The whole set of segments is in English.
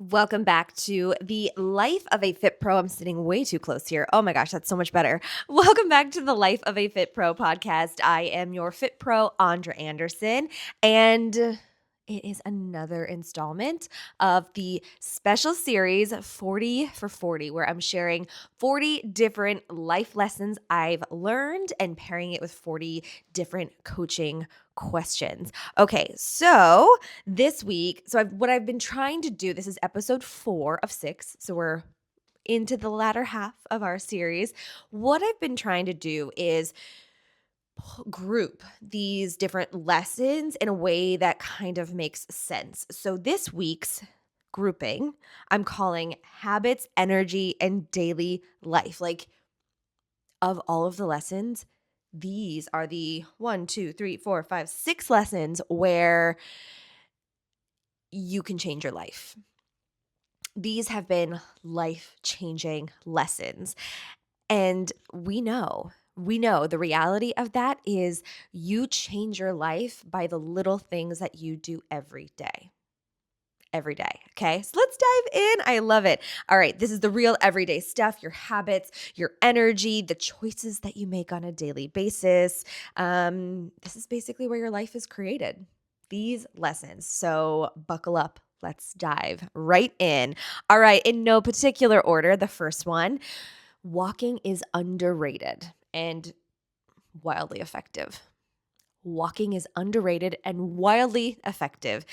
Welcome back to the Life of a Fit Pro. I'm sitting way too close here. Oh my gosh, that's so much better. Welcome back to the Life of a Fit Pro podcast. I am your Fit Pro, Aundra Anderson, and it is another installment of the special series 40 for 40, where I'm sharing 40 different life lessons I've learned and pairing it with 40 different coaching questions. Okay, so this week, what I've been trying to do, this is episode 4 of 6, so we're into the latter half of our series. What I've been trying to do is group these different lessons in a way that kind of makes sense. So this week's grouping, I'm calling habits, energy, and daily life. Like, of all of the lessons, these are the 1, 2, 3, 4, 5, 6 lessons where you can change your life. These have been life-changing lessons. And we know the reality of that is you change your life by the little things that you do every day. Every day. Okay. So let's dive in. I love it. All right. This is the real everyday stuff, your habits, your energy, the choices that you make on a daily basis. This is basically where your life is created. These lessons. So buckle up. Let's dive right in. All right. In no particular order, the first one, walking is underrated and wildly effective. Walking is underrated and wildly effective.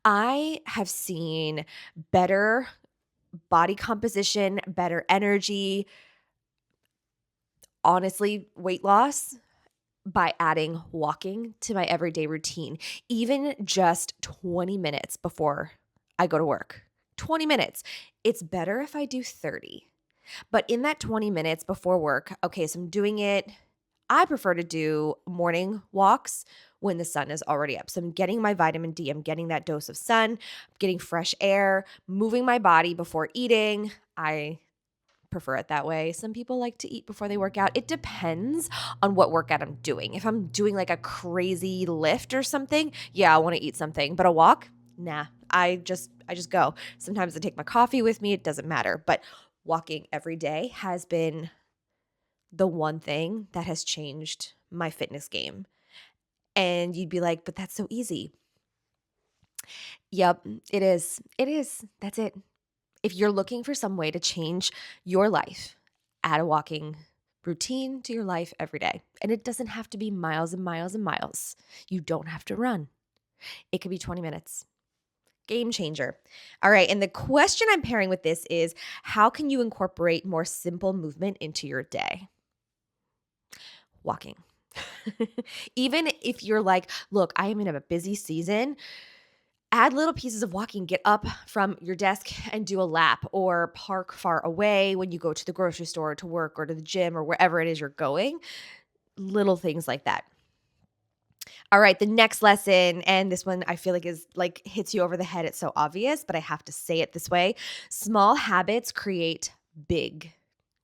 I have seen better body composition, better energy, honestly, weight loss by adding walking to my everyday routine, even just 20 minutes before I go to work. 20 minutes. It's better if I do 30. But in that 20 minutes before work, okay, so I'm doing it. I prefer to do morning walks when the sun is already up. So I'm getting my vitamin D, I'm getting that dose of sun, I'm getting fresh air, moving my body before eating. I prefer it that way. Some people like to eat before they work out. It depends on what workout I'm doing. If I'm doing like a crazy lift or something, yeah, I want to eat something. But a walk, nah. I just go. Sometimes I take my coffee with me. It doesn't matter. But walking every day has been the one thing that has changed my fitness game. And you'd be like, but that's so easy. Yep, it is. It is. That's it. If you're looking for some way to change your life, add a walking routine to your life every day. And it doesn't have to be miles and miles and miles. You don't have to run. It could be 20 minutes. Game changer. All right. And the question I'm pairing with this is, how can you incorporate more simple movement into your day? Walking. Even if you're like, look, I am in a busy season, add little pieces of walking. Get up from your desk and do a lap, or park far away when you go to the grocery store, to work, or to the gym, or wherever it is you're going. Little things like that. All right, the next lesson, and this one I feel like is like hits you over the head. It's so obvious, but I have to say it this way. Small habits create big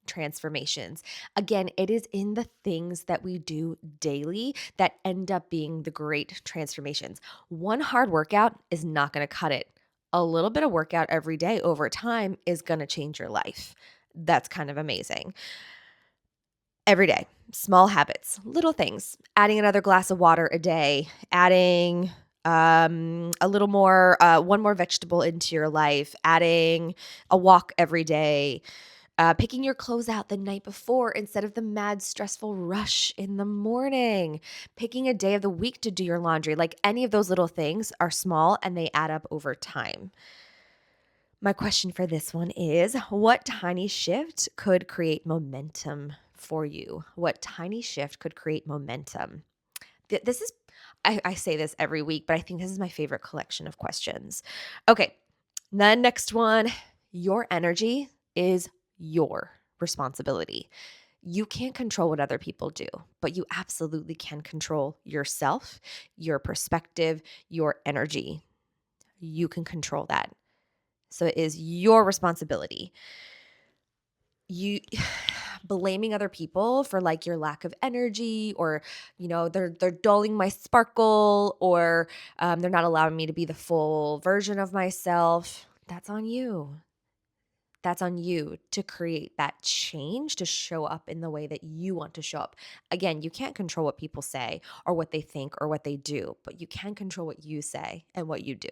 transformations. Again, it is in the things that we do daily that end up being the great transformations. One hard workout is not going to cut it. A little bit of workout every day over time is going to change your life. That's kind of amazing. Every day, small habits, little things, adding another glass of water a day, adding a little more, one more vegetable into your life, adding a walk every day, picking your clothes out the night before instead of the mad, stressful rush in the morning, picking a day of the week to do your laundry. Like, any of those little things are small and they add up over time. My question for this one is, what tiny shift could create momentum for you? What tiny shift could create momentum? This is, I say this every week, but I think this is my favorite collection of questions. Okay, the next one, your energy is your responsibility. You can't control what other people do, but you absolutely can control yourself, your perspective, your energy. You can control that. So it is your responsibility. You blaming other people for like your lack of energy, or they're dulling my sparkle, or they're not allowing me to be the full version of myself. That's on you. That's on you to create that change to show up in the way that you want to show up. Again, you can't control what people say or what they think or what they do, but you can control what you say and what you do.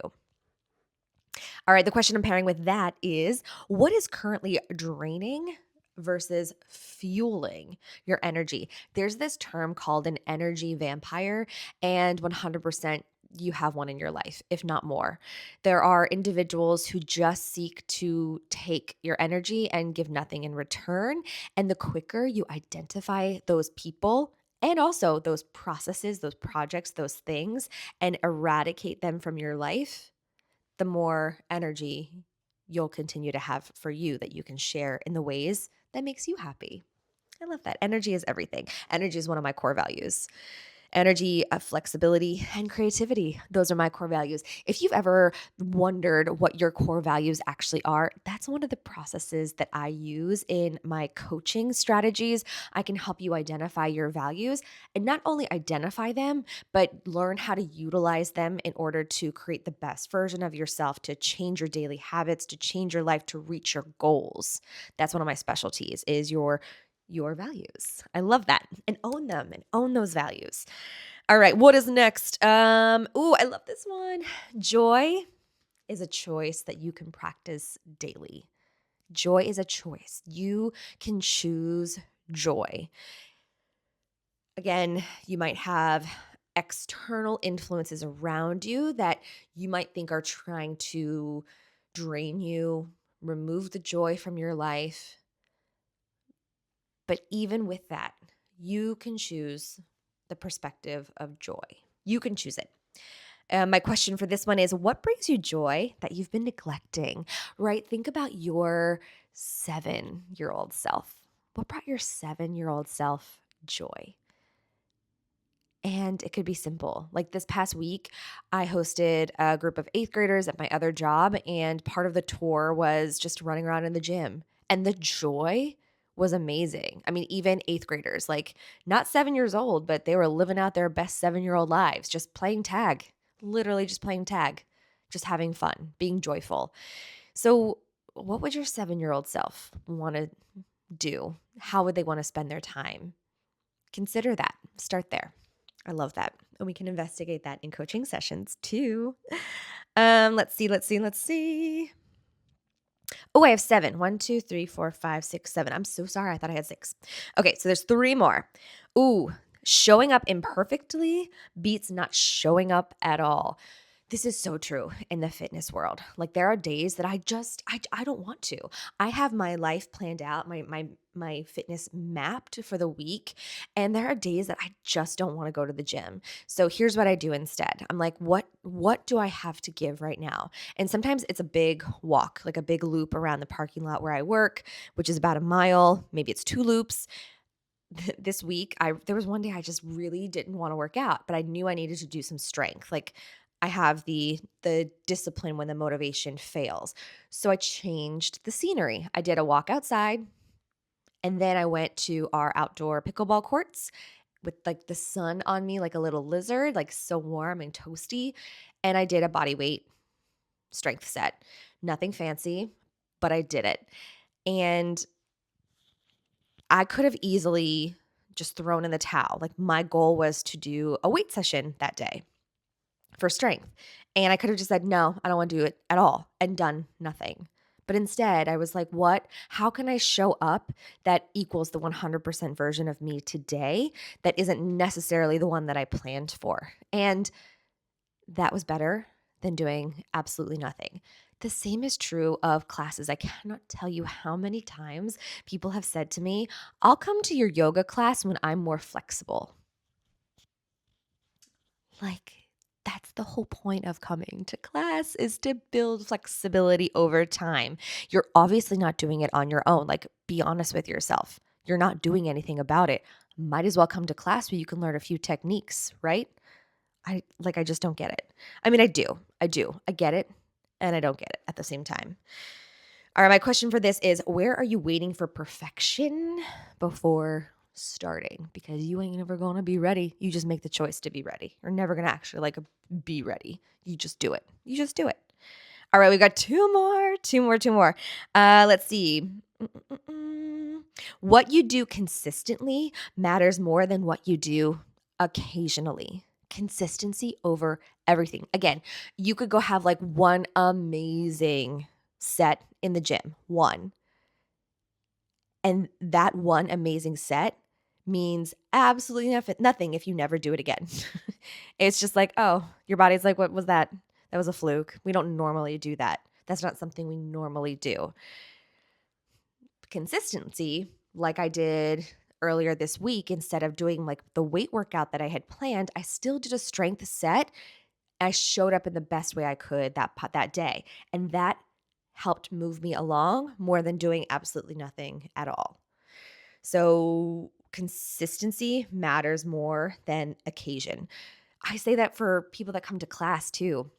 All right, the question I'm pairing with that is, what is currently draining versus fueling your energy? There's this term called an energy vampire, and 100% you have one in your life, if not more. There are individuals who just seek to take your energy and give nothing in return. And the quicker you identify those people, and also those processes, those projects, those things, and eradicate them from your life, the more energy you'll continue to have for you that you can share in the ways that makes you happy. I love that. Energy is everything. Energy is one of my core values. Energy, flexibility, and creativity. Those are my core values. If you've ever wondered what your core values actually are, that's one of the processes that I use in my coaching strategies. I can help you identify your values and not only identify them, but learn how to utilize them in order to create the best version of yourself, to change your daily habits, to change your life, to reach your goals. That's one of my specialties is your values. I love that. And own them and own those values. All right, what is next? I love this one. Joy is a choice that you can practice daily. Joy is a choice. You can choose joy. Again, you might have external influences around you that you might think are trying to drain you, remove the joy from your life. But even with that, you can choose the perspective of joy. You can choose it. My question for this one is, what brings you joy that you've been neglecting, right? Think about your 7-year-old self. What brought your 7-year-old self joy? And it could be simple. Like this past week, I hosted a group of 8th graders at my other job, and part of the tour was just running around in the gym. And the joy was amazing. I mean, even 8th graders, like not 7 years old, but they were living out their best 7-year-old lives, just playing tag, literally just playing tag, just having fun, being joyful. So, what would your 7-year-old self want to do? How would they want to spend their time? Consider that. Start there. I love that. And we can investigate that in coaching sessions too. Let's see. Oh, I have 7. 1, 2, 3, 4, 5, 6, 7. I'm so sorry. I thought I had 6. Okay, so there's 3 more. Ooh, showing up imperfectly beats not showing up at all. This is so true in the fitness world. Like there are days that I don't want to. I have my life planned out, my fitness mapped for the week, and there are days that I just don't want to go to the gym. So here's what I do instead. I'm like, what do I have to give right now? And sometimes it's a big walk, like a big loop around the parking lot where I work, which is about a mile, maybe it's 2 loops. This week, there was one day I just really didn't want to work out, but I knew I needed to do some strength. Like I have the discipline when the motivation fails. So I changed the scenery. I did a walk outside, and then I went to our outdoor pickleball courts with like the sun on me like a little lizard, like so warm and toasty, and I did a body weight strength set. Nothing fancy, but I did it. And I could have easily just thrown in the towel. Like my goal was to do a weight session that day for strength. And I could have just said, no, I don't want to do it at all and done nothing. But instead, I was like, how can I show up that equals the 100% version of me today that isn't necessarily the one that I planned for? And that was better than doing absolutely nothing. The same is true of classes. I cannot tell you how many times people have said to me, I'll come to your yoga class when I'm more flexible. Like, that's the whole point of coming to class is to build flexibility over time. You're obviously not doing it on your own. Like, be honest with yourself. You're not doing anything about it. Might as well come to class where you can learn a few techniques, right? I just don't get it. I mean, I do. I get it and I don't get it at the same time. All right, my question for this is, where are you waiting for perfection before starting? Because you ain't never going to be ready. You just make the choice to be ready. You're never going to actually be ready. You just do it. All right, we got two more. Let's see. Mm-mm-mm. What you do consistently matters more than what you do occasionally. Consistency over everything. Again, you could go have like one amazing set in the gym, one. And that one amazing set means absolutely nothing if you never do it again. It's just like, oh, your body's like, what was that? That was a fluke. We don't normally do that. That's not something we normally do. Consistency, like I did earlier this week, instead of doing like the weight workout that I had planned, I still did a strength set. I showed up in the best way I could that day. And that helped move me along more than doing absolutely nothing at all. So consistency matters more than occasion. I say that for people that come to class too.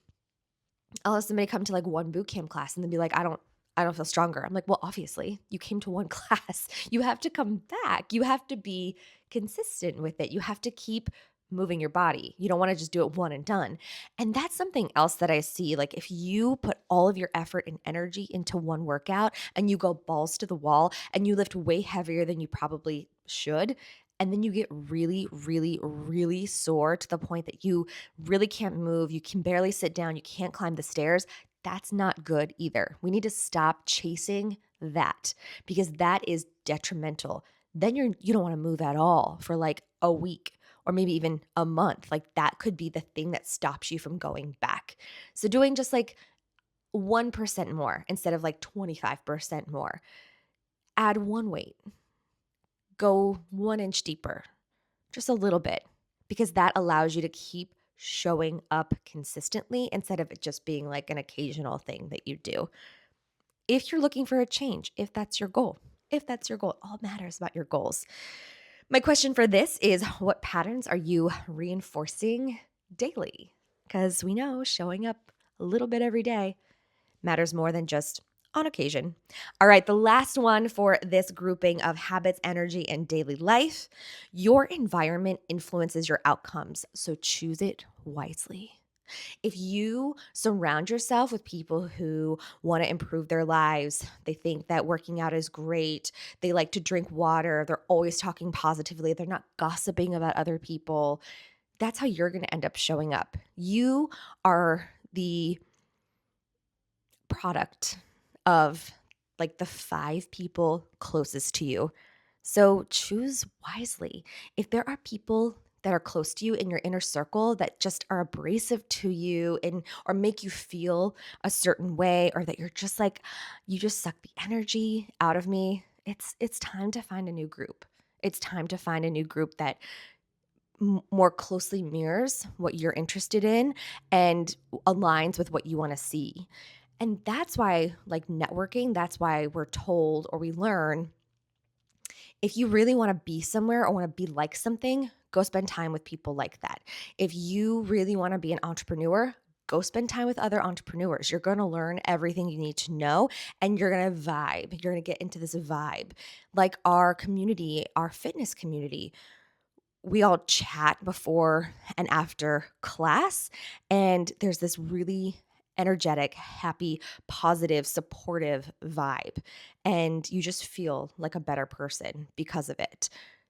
I'll have somebody come to like one boot camp class and then be like, I don't feel stronger. I'm like, well, obviously you came to one class. You have to come back. You have to be consistent with it. You have to keep moving your body. You don't want to just do it one and done. And that's something else that I see. Like if you put all of your effort and energy into one workout and you go balls to the wall and you lift way heavier than you probably should, and then you get really, really, really sore to the point that you really can't move, you can barely sit down, you can't climb the stairs, that's not good either. We need to stop chasing that because that is detrimental. Then you don't want to move at all for like a week or maybe even a month. Like that could be the thing that stops you from going back. So doing just like 1% more instead of like 25% more. Add one weight. Go 1 inch deeper. Just a little bit, because that allows you to keep showing up consistently instead of it just being like an occasional thing that you do. If you're looking for a change, if that's your goal, all matters about your goals. My question for this is, what patterns are you reinforcing daily? Because we know showing up a little bit every day matters more than just on occasion. All right, the last one for this grouping of habits, energy, and daily life. Your environment influences your outcomes, so choose it wisely. If you surround yourself with people who want to improve their lives, they think that working out is great, they like to drink water, they're always talking positively, they're not gossiping about other people, that's how you're going to end up showing up. You are the product of like the 5 people closest to you. So choose wisely. If there are people that are close to you in your inner circle that just are abrasive to you and or make you feel a certain way, or that you're just like, you just suck the energy out of me, it's time to find a new group. It's time to find a new group that more closely mirrors what you're interested in and aligns with what you want to see. And that's why, like networking, that's why we're told or we learn, if you really want to be somewhere or want to be like something, go spend time with people like that. If you really want to be an entrepreneur, go spend time with other entrepreneurs. You're going to learn everything you need to know and you're going to vibe. You're going to get into this vibe. Like our community, our fitness community, we all chat before and after class, and there's this really energetic, happy, positive, supportive vibe, and you just feel like a better person because of it.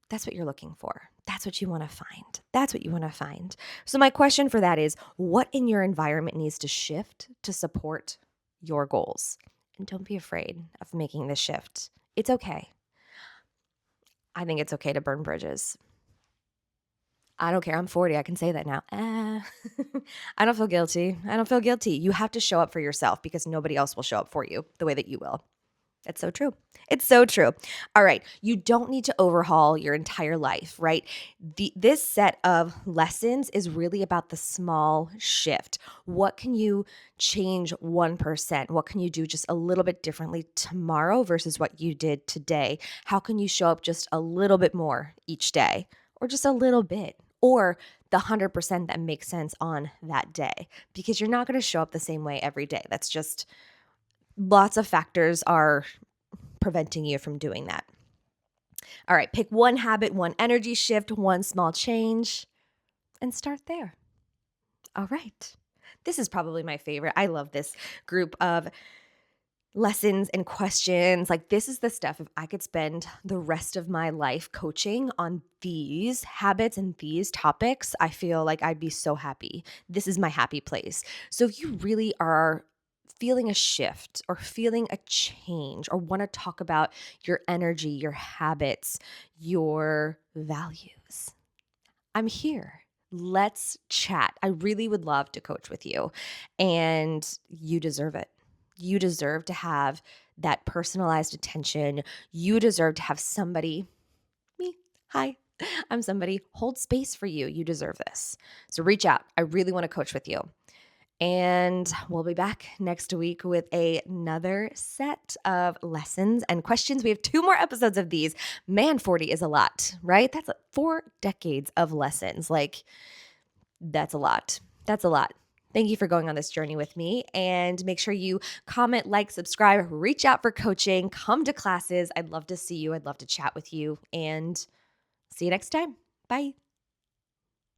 That's what you're looking for. That's what you want to find. That's what you want to find. So my question for that is, what in your environment needs to shift to support your goals? And don't be afraid of making this shift. It's okay. I think it's okay to burn bridges. I don't care. I'm 40. I can say that now. I don't feel guilty. I don't feel guilty. You have to show up for yourself because nobody else will show up for you the way that you will. It's so true. It's so true. All right. You don't need to overhaul your entire life, right? This set of lessons is really about the small shift. What can you change 1%? What can you do just a little bit differently tomorrow versus what you did today? How can you show up just a little bit more each day, or just a little bit, or the 100% that makes sense on that day? Because you're not going to show up the same way every day. That's just, lots of factors are preventing you from doing that. All right, pick one habit, one energy shift, one small change, and start there. All right. This is probably my favorite. I love this group of lessons and questions. Like, this is the stuff, if I could spend the rest of my life coaching on these habits and these topics, I feel like I'd be so happy. This is my happy place. So if you really are feeling a shift or feeling a change or want to talk about your energy, your habits, your values, I'm here. Let's chat. I really would love to coach with you, and you deserve it. You deserve to have that personalized attention. You deserve to have somebody, me, hi, I'm somebody, hold space for you. You deserve this. So reach out. I really want to coach with you. And we'll be back next week with another set of lessons and questions. We have 2 more episodes of these. Man, 40 is a lot, right? That's 4 decades of lessons. Like, that's a lot. That's a lot. Thank you for going on this journey with me. And make sure you comment, like, subscribe, reach out for coaching, come to classes. I'd love to see you. I'd love to chat with you. And see you next time. Bye.